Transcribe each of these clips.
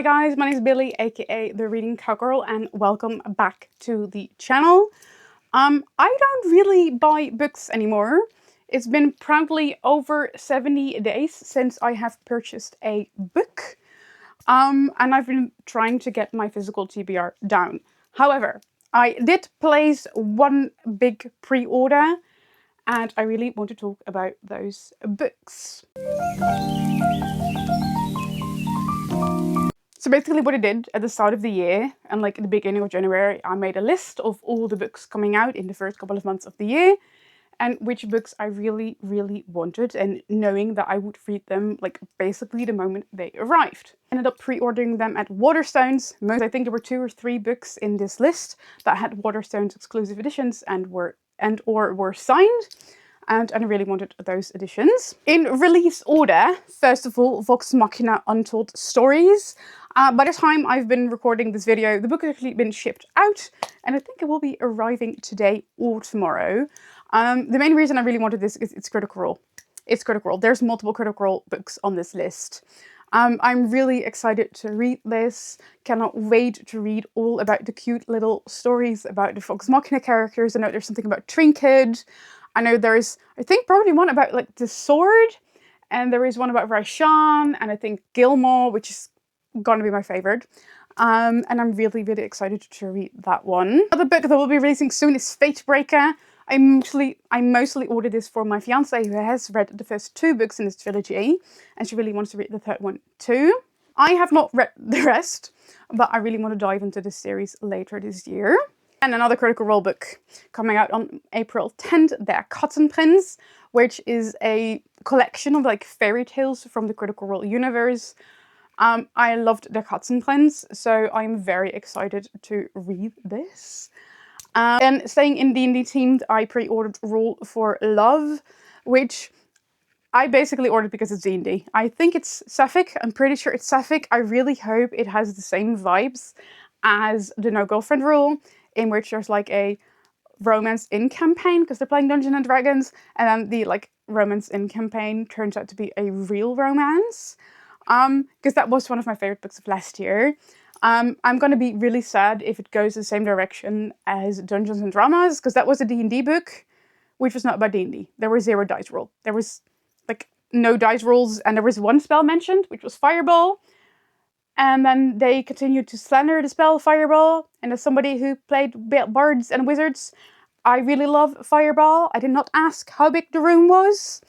Hi guys, my name is Billy, aka The Reading Cowgirl, and welcome back to the channel. I don't really buy books anymore. It's been proudly over 70 days since I have purchased a book. And I've been trying to get my physical TBR down. However, I did place one big pre-order, and I really want to talk about those books. So basically what I did at the start of the year and like at the beginning of January, I made a list of all the books coming out in the first couple of months of the year and which books I really wanted, and knowing that I would read them like basically the moment they arrived. I ended up pre-ordering them at Waterstones. I think there were 2 or 3 books in this list that had Waterstones exclusive editions and were signed. And I really wanted those editions. In release order, first of all, Vox Machina Untold Stories. By the time I've been recording this video, the book has actually been shipped out, and I think it will be arriving today or tomorrow. The main reason I really wanted this is it's Critical Role. It's Critical Role. There's multiple Critical Role books on this list. I'm really excited to read this. Cannot wait to read all about the cute little stories about the Vox Machina characters. I know there's something about Trinket. I know there's, I think probably one about like the sword, and there is one about Raishan, and I think Gilmore, which is gonna be my favorite. And I'm really excited to read that one. Another book that will be releasing soon is Fatebreaker. I mostly ordered this for my fiance, who has read the first 2 books in this trilogy, and she really wants to read the 3rd one too. I have not read the rest, but I really want to dive into this series later this year. And another Critical Role book coming out on April 10th, Der Katzenprinz, which is a collection of like fairy tales from the Critical Role universe. I loved Der Katzenprinz, so I'm very excited to read this. And staying in D&D themed, I pre-ordered Rule for Love, which I basically ordered because it's D&D. I think it's sapphic. I'm pretty sure it's sapphic. I really hope it has the same vibes as the No Girlfriend Rule, in which there's like a romance in campaign because they're playing Dungeons and Dragons, and then the like romance in campaign turns out to be a real romance. Because that was one of my favorite books of last year. I'm gonna be really sad if it goes the same direction as Dungeons and Dramas, because that was a D&D book, which was not about D&D. There was 0 dice roll. There was like no dice rolls, and there was 1 spell mentioned, which was Fireball. And then they continued to slander the spell Fireball, and as somebody who played Bards and Wizards, I really love Fireball. I did not ask how big the room was.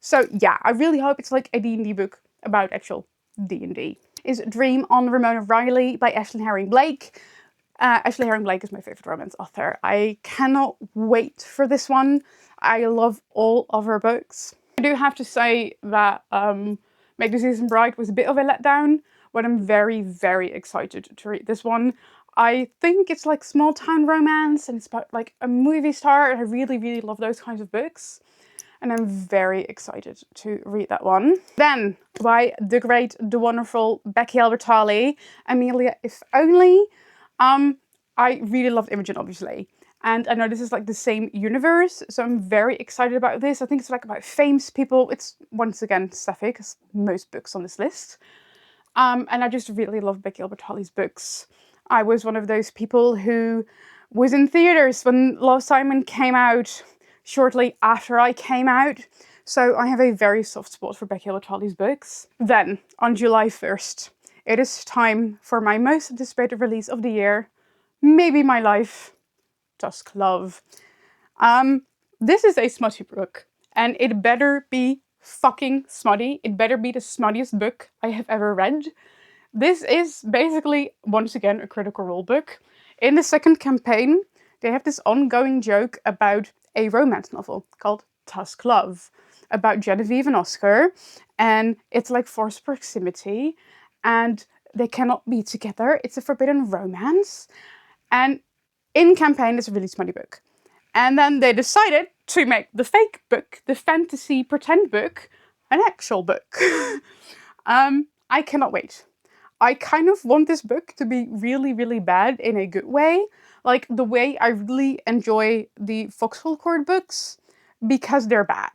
So yeah, I really hope it's like a D&D book about actual D&D. Is Dream on Ramona Riley by Ashley Herring Blake. Ashley Herring Blake is my favorite romance author. I cannot wait for this one. I love all of her books. I do have to say that Make the Season Bright was a bit of a letdown, but I'm very excited to read this one. I think it's like small town romance, and it's about like a movie star, and I really love those kinds of books. And I'm very excited to read that one. Then, by the great, the wonderful Becky Albertalli, Amelia If Only. I really loved Imogen, obviously. And I know this is like the same universe, so I'm very excited about this. I think it's like about famous people. It's, once again, sapphic, as most books on this list. And I just really love Becky Albertalli's books. I was one of those people who was in theaters when Love, Simon came out, shortly after I came out, so I have a very soft spot for Becky Albertalli's books. Then, on July 1st, it is time for my most anticipated release of the year, maybe my life, Tusk Love. This is a smutty book, and it better be fucking smutty. It better be the smuttiest book I have ever read. This is basically, once again, a Critical Role book. In the 2nd campaign, they have this ongoing joke about a romance novel called Tusk Love, about Genevieve and Oscar, and it's like forced proximity, and they cannot be together. It's a forbidden romance, and in campaign it's a really smutty book. And then they decided to make the fake book, the fantasy pretend book, an actual book. I cannot wait. I kind of want this book to be really bad in a good way. Like the way I really enjoy the Foxhole Court books, because they're bad.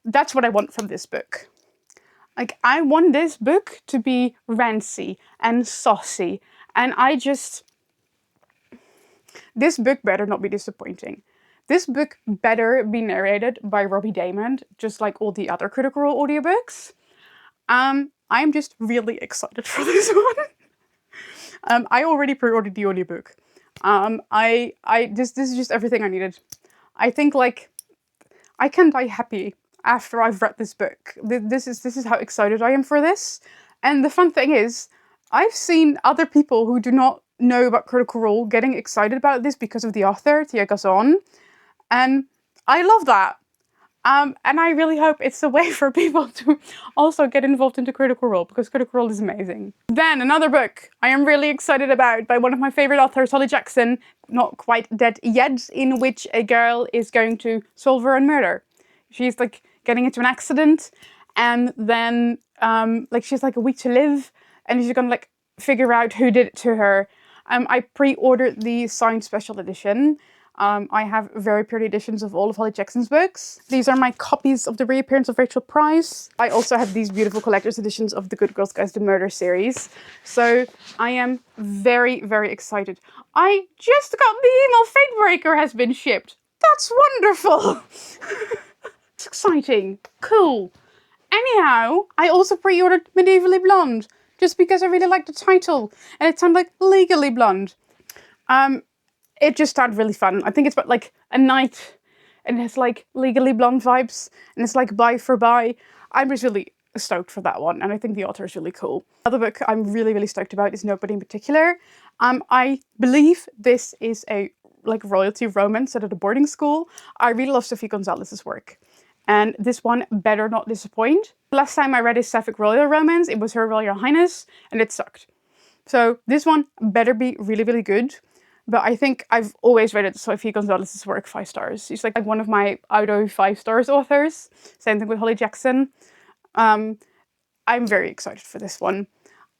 That's what I want from this book. Like, I want this book to be rancy and saucy, and this book better not be disappointing. This book better be narrated by Robbie Daymond, just like all the other Critical Role audiobooks. I'm just really excited for this one. I already pre-ordered the audiobook. This is just everything I needed. I think, like, I can die happy after I've read this book. This is how excited I am for this. And the fun thing is, I've seen other people who do not know about Critical Role getting excited about this because of the author, Tia Gazon. And I love that. And I really hope it's a way for people to also get involved into Critical Role, because Critical Role is amazing. Then another book I am really excited about by one of my favorite authors, Holly Jackson, Not Quite Dead Yet, in which a girl is going to solve her own murder. She's like getting into an accident, and then like she's like a week to live, and she's gonna like figure out who did it to her. I pre-ordered the signed special edition. I have very pretty editions of all of Holly Jackson's books. These are my copies of The Reappearance of Rachel Price. I also have these beautiful collector's editions of the Good Girls Guys The Murder series. So I am very, very excited. I just got the email Fatebreaker has been shipped. That's wonderful. It's exciting. Cool. Anyhow, I also pre-ordered Medievally Blonde, just because I really liked the title, and it sounded like Legally Blonde. It just sounded really fun. I think it's about like a knight, and it's like Legally Blonde vibes, and it's like buy for buy. I'm just really stoked for that one, and I think the author is really cool. Another book I'm really, really stoked about is Nobody in Particular. I believe this is a like royalty romance set at a boarding school. I really love Sophie Gonzalez's work, and this one better not disappoint. Last time I read a Sapphic royal romance, it was Her Royal Highness, and it sucked. So this one better be really, really good. But I think I've always rated Sophie Gonzalez's work 5 stars. She's like one of my out of 5 stars authors. Same thing with Holly Jackson. I'm very excited for this one.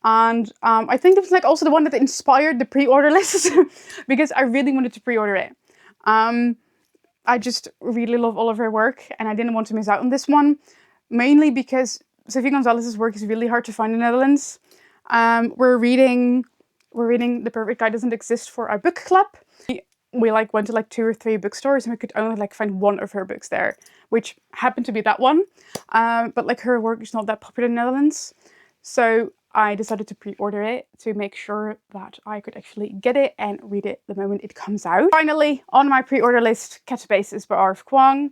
And I think it was like also the one that inspired the pre-order list because I really wanted to pre-order it. I just really love all of her work, and I didn't want to miss out on this one. Mainly because Sophie Gonzalez's work is really hard to find in the Netherlands. We're reading The Perfect Guy Doesn't Exist for our book club. We like went to like 2 or 3 bookstores, and we could only like find one of her books there, which happened to be that one. But like her work is not that popular in the Netherlands. So I decided to pre-order it to make sure that I could actually get it and read it the moment it comes out. Finally, on my pre-order list, Catabasis by R.F. Kuang.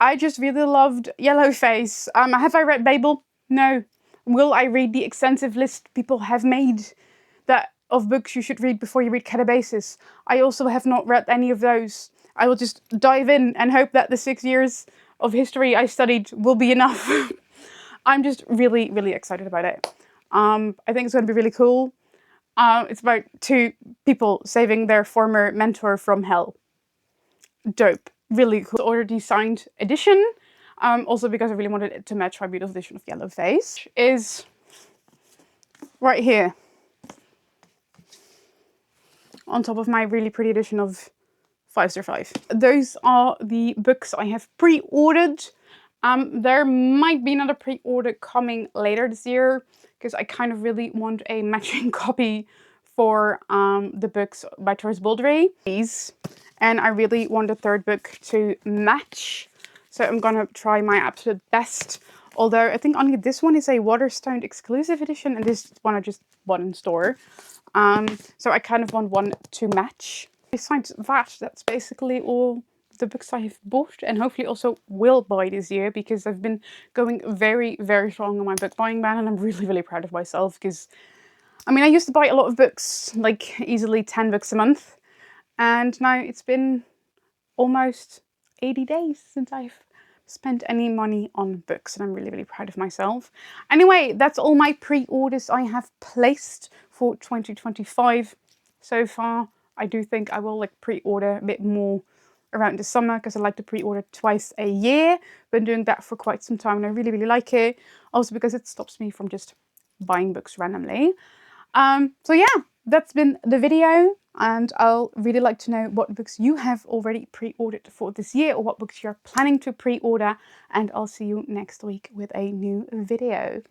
I just really loved Yellowface. Have I read Babel? No. Will I read the extensive list people have made of books you should read before you read Catabasis? I also have not read any of those. I will just dive in and hope that the 6 years of history I studied will be enough. I'm just really, really excited about it. I think it's going to be really cool. It's about 2 people saving their former mentor from hell. Dope. Really cool. I ordered the signed edition. Also because I really wanted it to match my beautiful edition of Yellowface. Is right here. On top of my really pretty edition of 5/5. Those are the books I have pre-ordered. There might be another pre-order coming later this year, because I kind of really want a matching copy for the books by Taurus Baldry. And I really want a 3rd book to match. So I'm gonna try my absolute best. Although I think only this one is a Waterstone exclusive edition, and this one I just bought in store. So I kind of want one to match. Besides that, that's basically all the books I have bought, and hopefully also will buy this year, because I've been going very, very strong on my book buying ban, and I'm really, really proud of myself, because I mean, I used to buy a lot of books, like easily 10 books a month, and now it's been almost 80 days since I've spent any money on books, and I'm really, really proud of myself. Anyway, that's all my pre-orders I have placed for 2025 so far. I do think I will like pre-order a bit more around the summer, because I like to pre-order twice a year. Been doing that for quite some time, and I really, really like it. Also because it stops me from just buying books randomly. So yeah, that's been the video. And I'll really like to know what books you have already pre-ordered for this year, or what books you're planning to pre-order. And I'll see you next week with a new video.